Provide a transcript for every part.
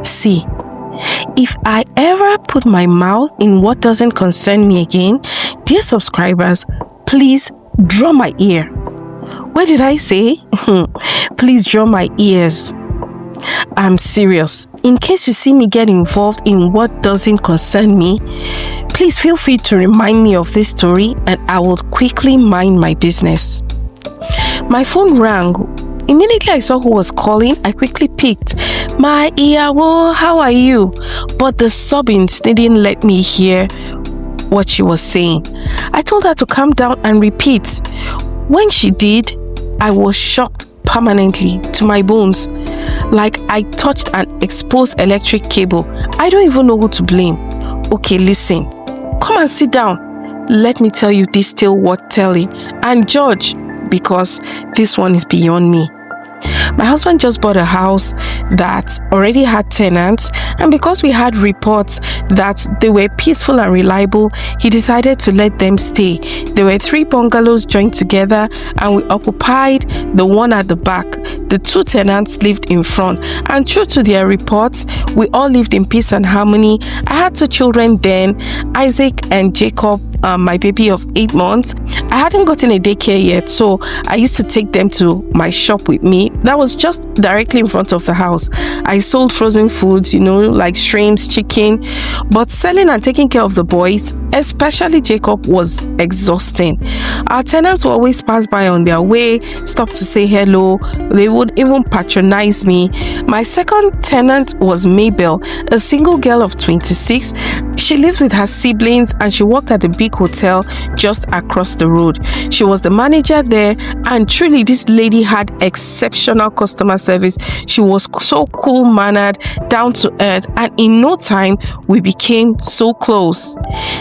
See, if I ever put my mouth in what doesn't concern me again, dear subscribers, please draw my ear. What did I say? Please draw my ears. I'm serious. In case you see me get involved in what doesn't concern me, please feel free to remind me of this story and I will quickly mind my business. My phone rang. Immediately I saw who was calling. I quickly picked. My Iyawo, how are you? But the sobbings didn't let me hear what she was saying. I told her to calm down and repeat. When she did, I was shocked permanently to my bones, like I touched an exposed electric cable. I don't even know who to blame. Okay, listen. Come and sit down. Let me tell you this still worth telling and judge, because this one is beyond me. My husband just bought a house that already had tenants, and because we had reports that they were peaceful and reliable, he decided to let them stay. There were 3 bungalows joined together and we occupied the one at the back. The 2 tenants lived in front, and true to their reports, we all lived in peace and harmony. I had 2 children then, Isaac and Jacob, my baby of 8 months. I hadn't gotten a daycare yet, so I used to take them to my shop with me. That was just directly in front of the house. I sold frozen foods, like shrimps, chicken, but selling and taking care of the boys, especially Jacob, was exhausting. Our tenants would always pass by on their way, stop to say hello. They would even patronize me. My second tenant was Mabel, a single girl of 26. She lived with her siblings and she worked at a big hotel just across the road. She was the manager there, and truly this lady had exceptional customer service. She was so cool-mannered, down to earth, and in no time we became so close.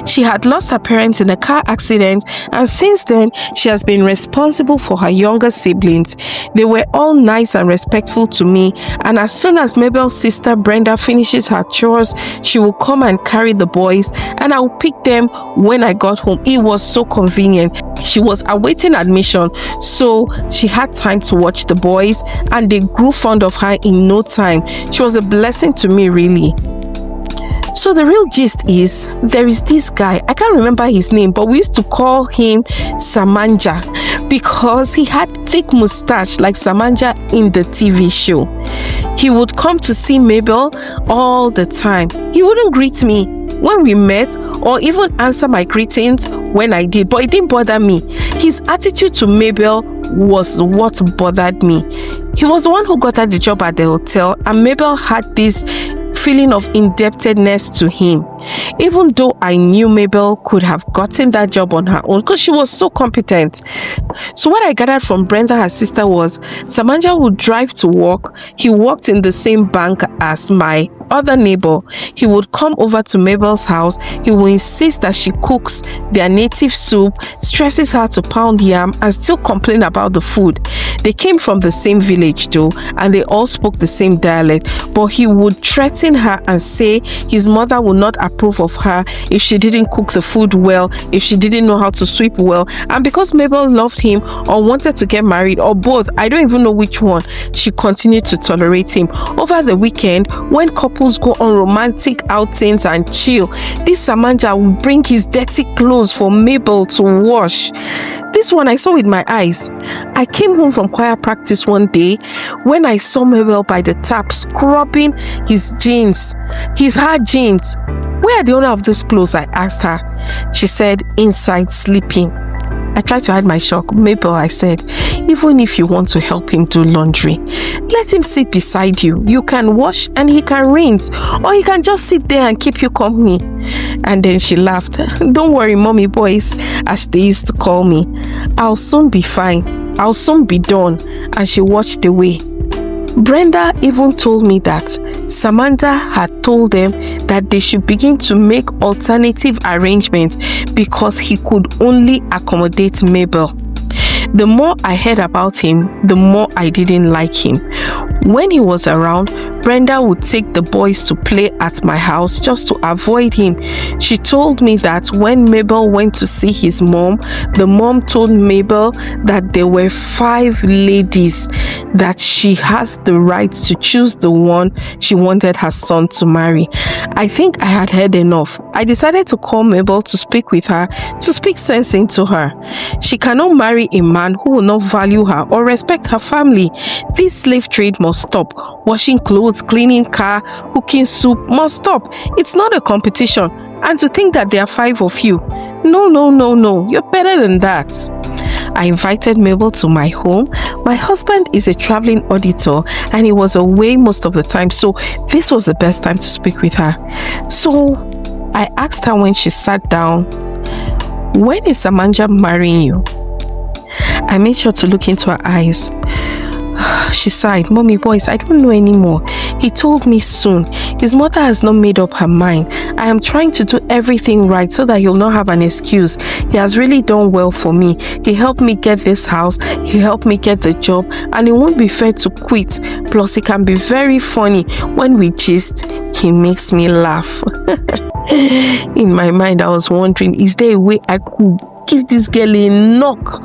She had lost her parents in a car accident, and since then she has been responsible for her younger siblings. They were all nice and respectful to me, and as soon as Mabel's sister Brenda finishes her chores, she will come and carry the boys, and I will pick them when I got home. It was so convenient. She was awaiting admission, so she had time to watch the boys, and they grew fond of her in no time. She was a blessing to me, really. So the real gist is, there is this guy, I can't remember his name, but we used to call him Samanja because he had thick mustache like Samanja in the TV show. He would come to see Mabel all the time. He wouldn't greet me when we met or even answer my greetings when I did, but it didn't bother me. His attitude to Mabel was what bothered me. He was the one who got her the job at the hotel, and Mabel had this feeling of indebtedness to him, even though I knew Mabel could have gotten that job on her own because she was so competent. So what I gathered from Brenda, her sister, was Samanja would drive to work. He worked in the same bank as my other neighbor. He would come over to Mabel's house. He will insist that she cooks their native soup, stresses her to pound yam, and still complain about the food. They came from the same village though, and they all spoke the same dialect, but he would threaten her and say his mother would not approve of her if she didn't cook the food well, if she didn't know how to sweep well. And because Mabel loved him or wanted to get married, or both, I don't even know which one, she continued to tolerate him. Over the weekend, when couples go on romantic outings and chill, this Samanja would bring his dirty clothes for Mabel to wash. This one I saw with my eyes. I came home from choir practice one day when I saw Mabel by the tap scrubbing his jeans, his hard jeans. Where are the owner of these clothes? I asked her. She said, inside sleeping. I tried to hide my shock. Mabel, I said, even if you want to help him do laundry, let him sit beside you. You can wash and he can rinse, or he can just sit there and keep you company. And then she laughed. Don't worry, mommy boys, as they used to call me. I'll soon be fine. I'll soon be done. And she watched away. Brenda even told me that Samantha had told them that they should begin to make alternative arrangements because he could only accommodate Mabel. The more I heard about him, the more I didn't like him. When he was around, Brenda would take the boys to play at my house just to avoid him. She told me that when Mabel went to see his mom, the mom told Mabel that there were 5 ladies, that she has the right to choose the one she wanted her son to marry. I think I had heard enough. I decided to call Mabel to speak with her, to speak sense into her. She cannot marry a man who will not value her or respect her family. This slave trade must stop. Washing clothes, cleaning car, cooking soup must stop. It's not a competition. And to think that there are 5 of you. No. You're better than that. I invited Mabel to my home. My husband is a traveling auditor and he was away most of the time, so this was the best time to speak with her. So I asked her when she sat down, "When is Samanja marrying you?" I made sure to look into her eyes. She sighed. "Mommy, boys, I don't know anymore. He told me soon. His mother has not made up her mind. I am trying to do everything right so that he'll not have an excuse. He has really done well for me. He helped me get this house. He helped me get the job. And it won't be fair to quit. Plus, he can be very funny. When we gist, he makes me laugh." In my mind, I was wondering, is there a way I could give this girl a knock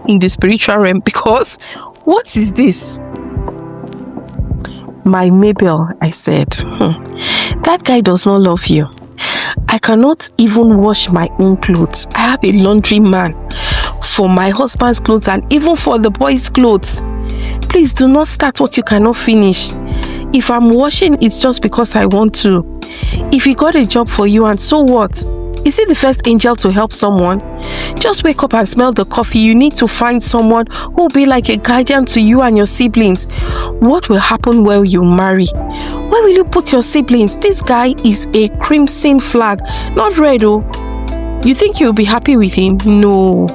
in the spiritual realm? Because what is this? "My Mabel," I said, "that guy does not love you. I cannot even wash my own clothes. I have a laundry man for my husband's clothes and even for the boys' clothes. Please do not start what you cannot finish. If I'm washing, it's just because I want to. If he got a job for you, and so what? Is he the first angel to help someone? Just wake up and smell the coffee. You need to find someone who will be like a guardian to you and your siblings. What will happen when you marry? Where will you put your siblings? This guy is a crimson flag, not red. Oh, you think you'll be happy with him? No.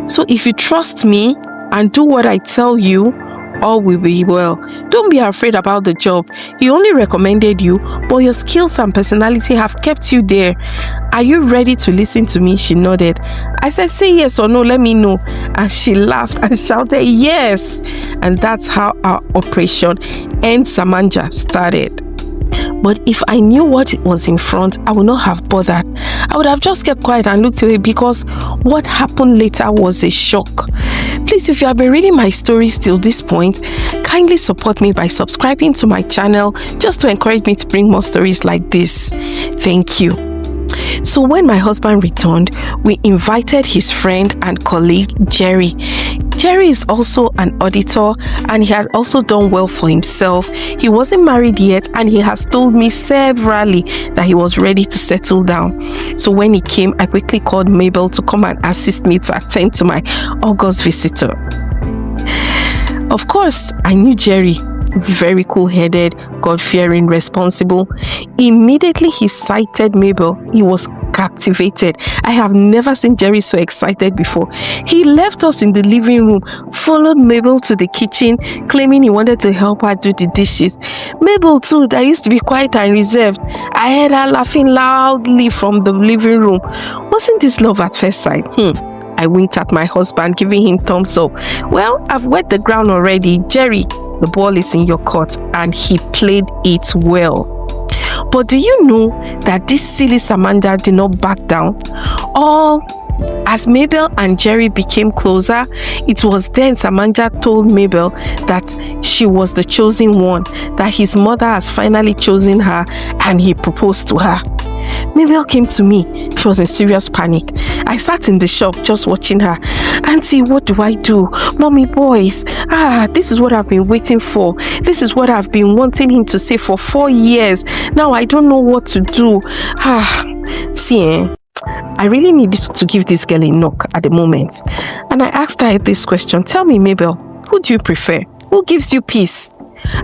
So if you trust me and do what I tell you, all will be well. Don't be afraid about the job. He only recommended you, but your skills and personality have kept you there. Are you ready to listen to me?" She nodded. I said, "Say yes or no, let me know." And she laughed and shouted, "Yes." And that's how our operation End Samanja started. But if I knew what was in front, I would not have bothered. I would have just kept quiet and looked away, because what happened later was a shock. Please, if you have been reading my stories till this point, kindly support me by subscribing to my channel, just to encourage me to bring more stories like this. Thank you. So when my husband returned, we invited his friend and colleague Jerry. Jerry is also an auditor and he had also done well for himself. He wasn't married yet and he has told me severally that he was ready to settle down. So when he came, I quickly called Mabel to come and assist me to attend to my August visitor. Of course, I knew Jerry. Very cool-headed, God-fearing, responsible. Immediately he sighted Mabel, he was captivated. I have never seen Jerry so excited before. He left us in the living room, followed Mabel to the kitchen, claiming he wanted to help her do the dishes. Mabel too, that used to be quiet and reserved, I heard her laughing loudly from the living room. Wasn't this love at first sight? I winked at my husband, giving him thumbs up. Well, I've wet the ground already. Jerry, the ball is in your court, and he played it well. But do you know that this silly Samanja did not back down? As Mabel and Jerry became closer, it was then Samanja told Mabel that she was the chosen one, that his mother has finally chosen her, and he proposed to her. Mabel came to me. She was in serious panic. I sat in the shop just watching her. "Auntie, what do I do? Mommy, boys, this is what I've been waiting for. This is what I've been wanting him to say for 4 years. Now I don't know what to do. See, I really need to give this girl a knock at the moment." And I asked her this question. "Tell me, Mabel, who do you prefer? Who gives you peace?"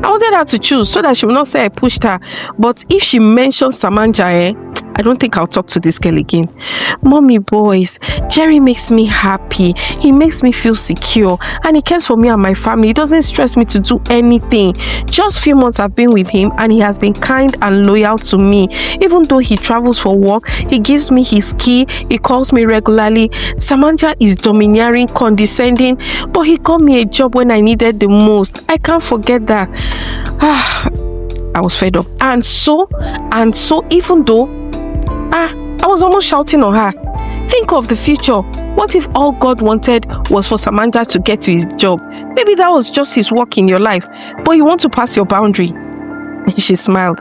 I wanted her to choose so that she will not say I pushed her. But if she mentions Samanja, I don't think I'll talk to this girl again. "Mommy, boys, Jerry makes me happy. He makes me feel secure. And he cares for me and my family. He doesn't stress me to do anything. Just few months I've been with him and he has been kind and loyal to me. Even though he travels for work, he gives me his key. He calls me regularly. Samanja is domineering, condescending, but he got me a job when I needed the most. I can't forget that." I was fed up. And so, even though I was almost shouting on her. Think of the future. What if all God wanted was for Samantha to get to his job? Maybe that was just his work in your life, but you want to pass your boundary. She smiled.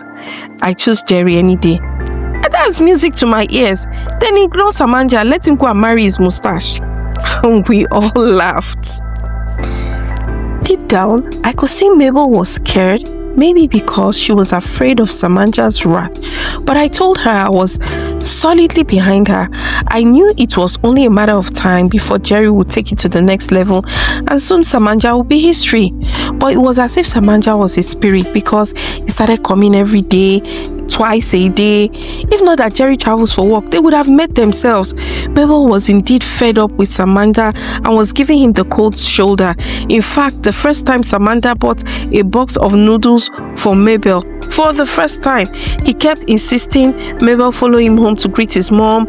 I choose Jerry any day. And that's music to my ears. Then ignore Samantha, let him go and marry his mustache. We all laughed. Deep down, I could see Mabel was scared, maybe because she was afraid of Samantha's wrath. But I told her I was solidly behind her. I knew it was only a matter of time before Jerry would take it to the next level, and soon Samantha would be history. But it was as if Samantha was a spirit, because he started coming every day, twice a day. If not that Jerry travels for work, they would have met themselves. Mabel was indeed fed up with Samantha and was giving him the cold shoulder. In fact, the first time Samantha bought a box of noodles for Mabel, for the first time, he kept insisting Mabel follow him home to greet his mom.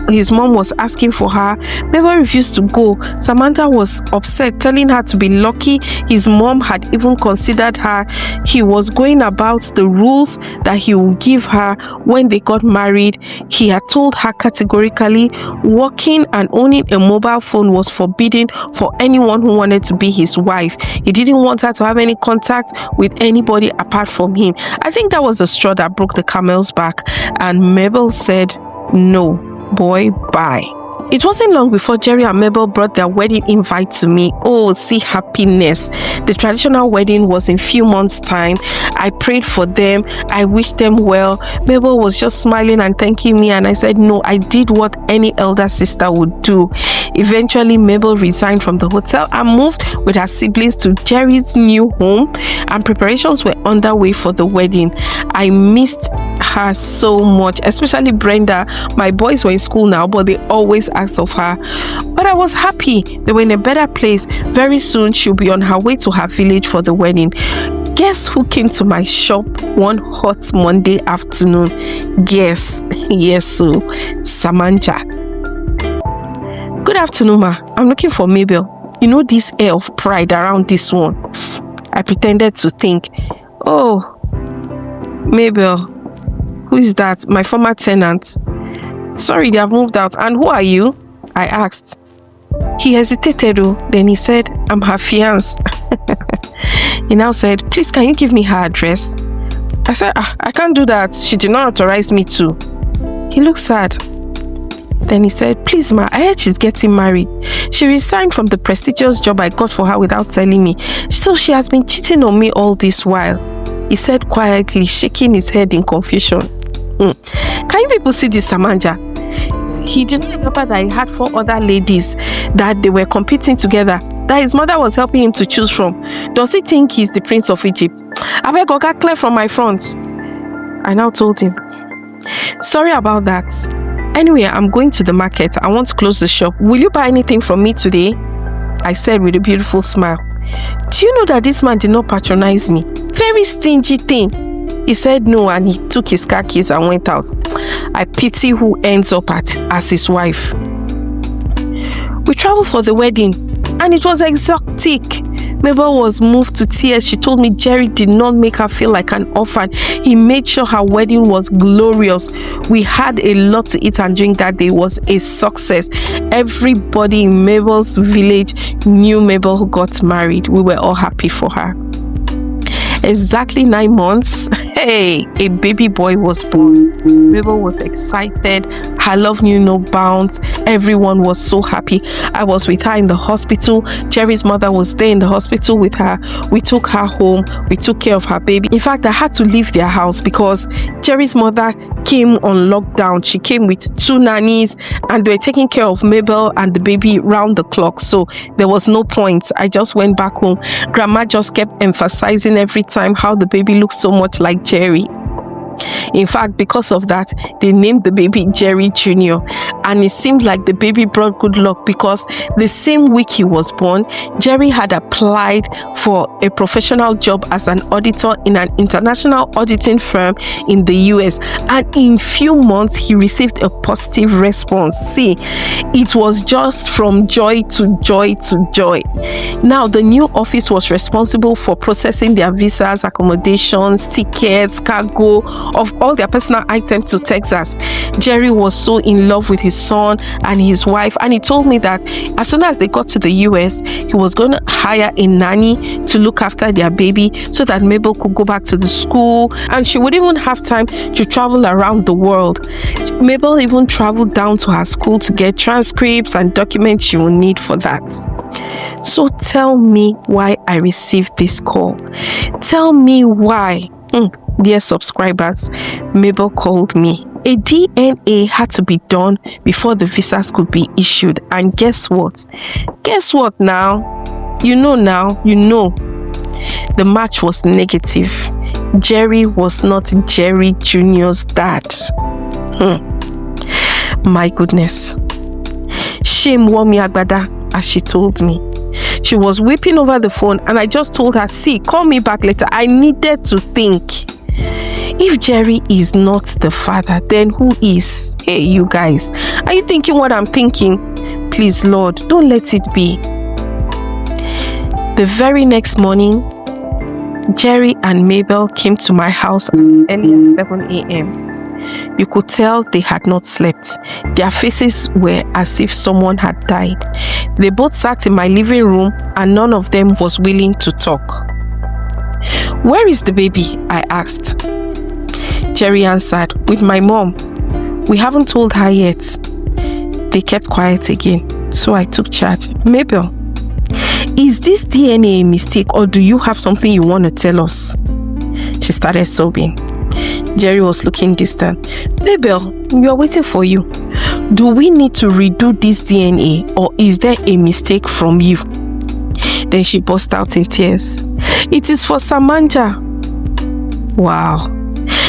His mom was asking for her. Mabel refused to go. Samantha was upset, telling her to be lucky his mom had even considered her. He was going about the rules that he would give her when they got married. He had told her categorically working and owning a mobile phone was forbidden for anyone who wanted to be his wife. He didn't want her to have any contact with anybody apart from him. I think that was the straw that broke the camel's back, and Mabel said no. Boy, bye. It wasn't long before Jerry and Mabel brought their wedding invite to me. Oh, see happiness. The traditional wedding was in few months' time. I prayed for them. I wished them well. Mabel was just smiling and thanking me, and I said, no, I did what any elder sister would do. Eventually, Mabel resigned from the hotel and moved with her siblings to Jerry's new home, and preparations were underway for the wedding. I missed her so much, especially Brenda. My boys were in school now, but they always asked of her. But I was happy they were in a better place. Very soon she'll be on her way to her village for the wedding. Guess who came to my shop one hot Monday afternoon? Guess. Yes, so Samantha. Good afternoon, ma. I'm looking for Mabel. You know this air of pride around this one. I pretended to think. Oh, Mabel. Who is that? My former tenant. Sorry, they have moved out. And who are you? I asked. He hesitated, then he said, I'm her fiancé. He now said, please, can you give me her address? I said, I can't do that. She did not authorize me to. He looked sad. Then he said, please, ma, I heard she's getting married. She resigned from the prestigious job I got for her without telling me. So she has been cheating on me all this while. He said quietly, shaking his head in confusion. Can you people see this, Samantha? He didn't remember that he had 4 other ladies that they were competing together, that his mother was helping him to choose from. Does he think he's the Prince of Egypt? I beg, got clear from my front. I now told him, sorry about that. Anyway, I'm going to the market. I want to close the shop. Will you buy anything from me today? I said with a beautiful smile. Do you know that this man did not patronize me? Very stingy thing. He said no, and he took his car keys and went out. I pity who ends up as his wife. We traveled for the wedding, and it was exotic. Mabel was moved to tears. She told me Jerry did not make her feel like an orphan. He made sure her wedding was glorious. We had a lot to eat and drink that day. It was a success. Everybody in Mabel's village knew Mabel got married. We were all happy for her. Exactly 9 months, hey, a baby boy was born. Mabel was excited. Her love knew no bounds. Everyone was so happy. I was with her in the hospital. Jerry's mother was there in the hospital with her. We took her home. We took care of her baby. In fact, I had to leave their house because Jerry's mother came on lockdown. She came with 2 nannies, and they were taking care of Mabel and the baby round the clock. So there was no point. I just went back home. Grandma just kept emphasizing every time how the baby looked so much like Jerry. In fact, because of that, they named the baby Jerry Jr. And it seemed like the baby brought good luck, because the same week he was born, Jerry had applied for a professional job as an auditor in an international auditing firm in the US. And in few months, he received a positive response. See, it was just from joy to joy to joy. Now, the new office was responsible for processing their visas, accommodations, tickets, cargo of all their personal items to Texas. Jerry was so in love with his son and his wife, and he told me that as soon as they got to the US, he was going to hire a nanny to look after their baby so that Mabel could go back to the school, and she would even have time to travel around the world. Mabel even traveled down to her school to get transcripts and documents she will need for that. So tell me why I received this call. Tell me why. Dear subscribers, Mabel called me. A DNA had to be done before the visas could be issued. And guess what? Guess what now? You know. The match was negative. Jerry was not Jerry Jr.'s dad. My goodness. Shame wore me agbada, as she told me. She was weeping over the phone, and I just told her, see, call me back later. I needed to think. If Jerry is not the father, then who is? Hey, you guys, are you thinking what I'm thinking? Please, Lord, don't let it be. The very next morning, Jerry and Mabel came to my house early at 7 a.m. You could tell they had not slept. Their faces were as if someone had died. They both sat in my living room, and none of them was willing to talk. Where is the baby? I asked. Jerry answered, with my mom. We haven't told her yet. They kept quiet again, so I took charge. Mabel, is this DNA a mistake, or do you have something you want to tell us? She started sobbing. Jerry was looking distant. Mabel, we are waiting for you. Do we need to redo this DNA, or is there a mistake from you? Then she burst out in tears. It is for Samanja. Wow.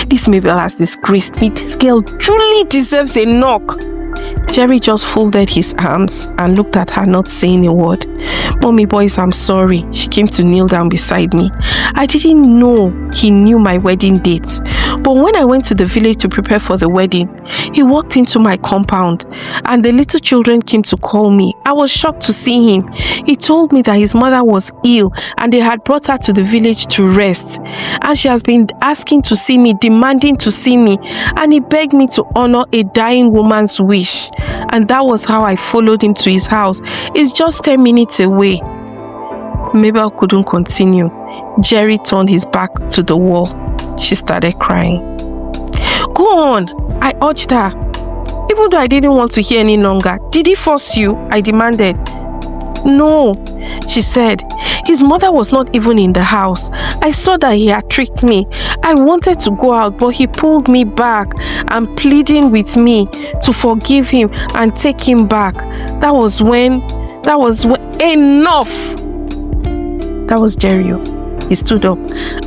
This Mabel has disgraced me. This girl truly deserves a knock. Jerry just folded his arms and looked at her, not saying a word. Mommy boys, I'm sorry. She came to kneel down beside me. I didn't know he knew my wedding date. But when I went to the village to prepare for the wedding, he walked into my compound and the little children came to call me. I was shocked to see him. He told me that his mother was ill and they had brought her to the village to rest. And she has been asking to see me, demanding to see me. And he begged me to honor a dying woman's wish. And that was how I followed him to his house. It's just 10 minutes away. Mabel couldn't continue. Jerry turned his back to the wall. She started crying. Go on, I urged her. Even though I didn't want to hear any longer. Did he force you? I demanded. No, she said. His mother was not even in the house. I saw that he had tricked me. I wanted to go out, but he pulled me back and pleading with me to forgive him and take him back. That was when enough. That was Jerry. He stood up.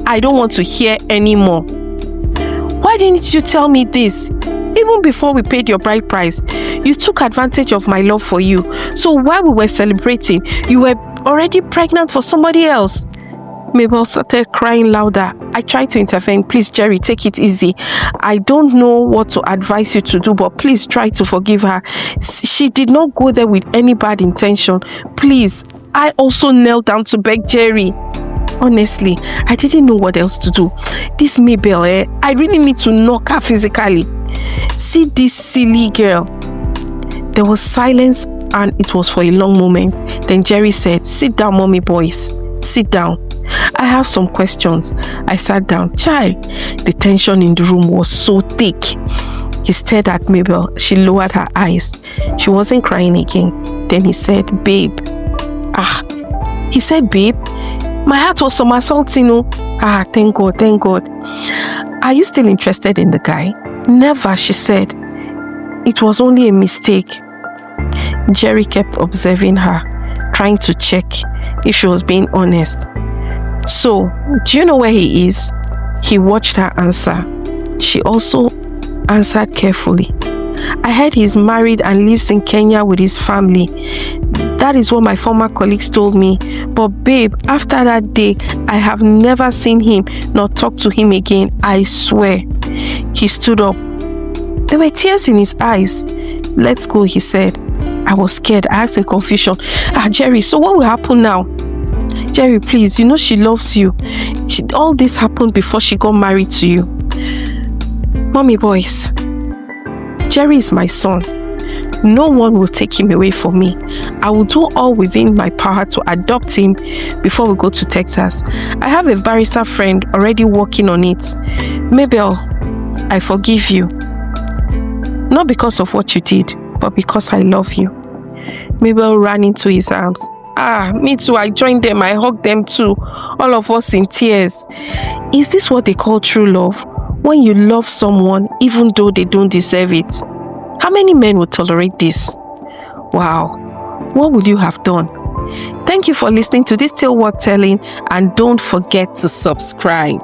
I don't want to hear anymore. Why didn't you tell me this? Even before we paid your bride price, you took advantage of my love for you. So while we were celebrating, you were already pregnant for somebody else. Mabel started crying louder. I tried to intervene. Please, Jerry, take it easy. I don't know what to advise you to do, but please try to forgive her. She did not go there with any bad intention. Please. I also knelt down to beg Jerry. Honestly, I didn't know what else to do. This Mabel, I really need to knock her physically. See this silly girl. There was silence and it was for a long moment. Then Jerry said, sit down, mommy boys. Sit down. I have some questions. I sat down. Child, the tension in the room was so thick. He stared at Mabel. She lowered her eyes. She wasn't crying again. Then he said, babe. He said, babe. My heart was somersaulting. Thank God, thank God. Are you still interested in the guy? Never, she said. It was only a mistake. Jerry kept observing her, trying to check if she was being honest. So, do you know where he is? He watched her answer. She also answered carefully. I heard he's married and lives in Kenya with his family. That is what my former colleagues told me. But babe, after that day, I have never seen him nor talked to him again. I swear. He stood up. There were tears in his eyes. Let's go, he said. I was scared. I asked in confusion, Jerry, so what will happen now? Jerry, please, you know she loves you. All this happened before she got married to you. Mommy boys, Jerry is my son. No one will take him away from me. I will do all within my power to adopt him before we go to Texas. I have a barrister friend already working on it. Mabel, I forgive you. Not because of what you did, but because I love you. Mabel ran into his arms. Me too. I joined them. I hugged them too. All of us in tears. Is this what they call true love? When you love someone even though they don't deserve it? How many men would tolerate this? Wow. What would you have done? Thank you for listening to this tale worth telling, and don't forget to subscribe.